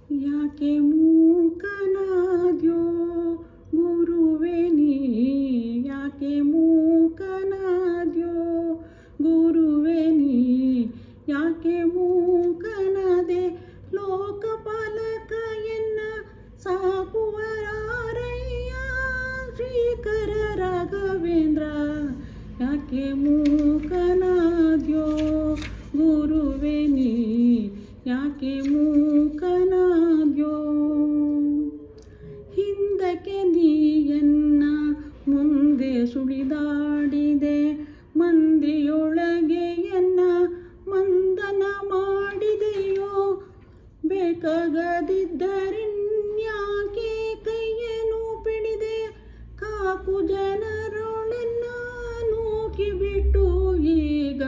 ಯಾಕೆ ಮೂಕನಾದ್ಯೋ ಗುರುವೆ ನೀ, ಯಾಕೆ ಮೂಕನಾದ್ಯೋ ಗುರುವೆ ನೀ, ಯಾಕೆ ಮೂಕನಾದೆ ಲೋಕಪಾಲಕ ಎನ್ನ ಸಾಕುವರಾರಯ್ಯ ಶ್ರೀಕರ ರಾಘವೇಂದ್ರ. ಯಾಕೆ ಮೂಕನಾದ್ಯೋ ಗುರುವೆ ನೀ, ಯಾಕೆ ಮೂಕನಾದ್ಯೋ. ಹಿಂದಕ್ಕೆ ನೀಯನ್ನ ಮುಂದೆ ಸುಳಿದಾಡಿದೆ, ಮಂದಿಯೊಳಗೆ ಎನ್ನ ಮಂದನ ಮಾಡಿದೆಯೋ. ಬೇಕಾಗದಿದ್ದರಿನ್ಯಾಕೆ ಕೈಯನ್ನು ಪಿಡಿದೆ, ಕಾಕು ಜನರೊಳೆನ್ನ ನೂಕಿಬಿಟ್ಟು ಈಗ.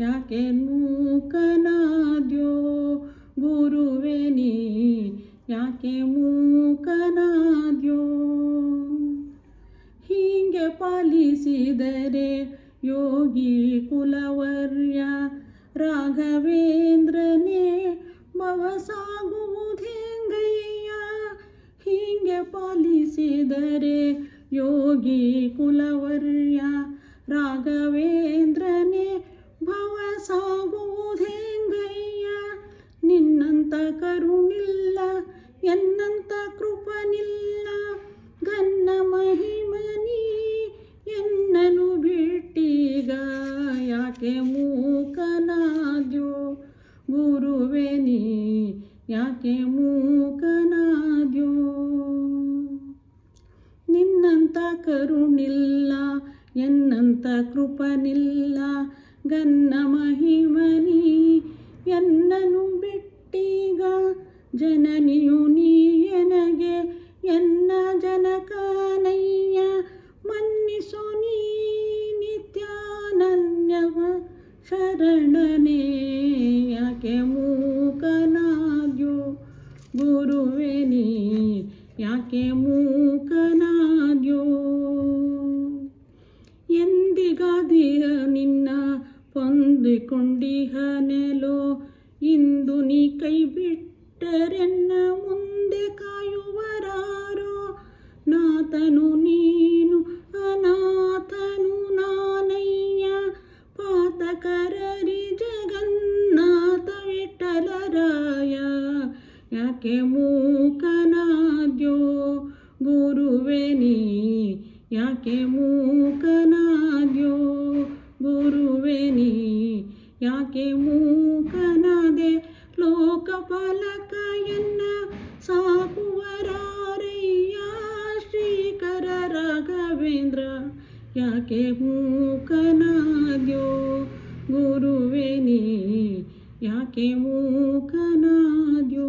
ಯಾಕೆ ಮೂಕನಾದ್ಯೋ ಗುರುವೆ ನೀ, ಯಾಕೆ ಮೂಕನಾದ್ಯೋ. ಹೀಗೆ ಪಾಲಿಸಿದರೆ ಯೋಗಿ ಕುಲವರ್ಯ ರಾಘವೇಂದ್ರನೇ ಭವ ಸಾಗುವುದೆಂಗಯ್ಯ. ಹೀಗೆ ಪಾಲಿಸಿದರೆ ಯೋಗಿ ಕುಲವರ್ಯ ರಾಘವೇಂದ್ರನೇ ಭವ ಸಾಗುವುದೆಂಗಯ್ಯ. ನಿನ್ನಂತ ಕರುಣಿಲ್ಲ, ಎನ್ನಂತ ಕೃಪನಿಲ್ಲ, ಗನ್ನ ಮಹಿಮನಿ ಎನ್ನನು ಬಿಟ್ಟೀಗ. ಯಾಕೆ ಮೂಕನಾದ್ಯೋ ಗುರುವೆ ನೀ, ಯಾಕೆ ಮೂಕನಾದ್ಯೋ. ನಿನ್ನಂತ ಕರುಣಿಲ್ಲ, ಎನ್ನಂತ ಕೃಪನಿಲ್ಲ, ಗನ್ನ ಮಹಿಮನಿ ಎನ್ನನು ಬಿಟ್ಟೀಗ. ಜನನಿಯು ನೀ ಎನಗೆ ಎನ್ನ ಜನಕನಯ್ಯ, ಮನ್ನಿಸು ನೀ ನಿತ್ಯಾನನ್ಯವ ಶರಣನೇ. ಯಾಕೆ ಮೂಕನಾದ್ಯೋ ಗುರುವೆ ನೀ, ಯಾಕೆ ಮೂಕನಾದ್ಯೋ. ಎಂದಿಗಾದಿಯ ನಿನ್ನ ಹೊಂದಿಕೊಂಡಿಹನೆಲೋ, ಇಂದು ನೀ ಕೈ ಬಿಟ್ಟರೆನ್ನ ಮುಂದೆ ಕಾಯುವರಾರೋ. ನಾಥನು ನೀನು ಅನಾಥನು ನಾನಯ್ಯ, ಪಾತಕರರಿ ಜಗನ್ನಾಥ ವಿಠಲರಾಯ. ಯಾಕೆ ಮೂಕನಾದ್ಯೋ ಗುರುವೆ ನೀ, ಯಾಕೆ ಮೂಕನಾದ್ಯೋ ಗುರುವೆ ನೀ, ಯಾಕೆ ಮೂಕನಾದೆ ಲೋಕಪಾಲಕ ಎನ್ನ ಸಾಕುವರಾರಯ್ಯ ಶ್ರೀಕರ ರಾಘವೇಂದ್ರ. ಯಾಕೆ ಮೂಕನಾದ್ಯೋ ಗುರುವೆ ನೀ, ಯಾಕೆ ಮೂಕನಾದ್ಯೋ.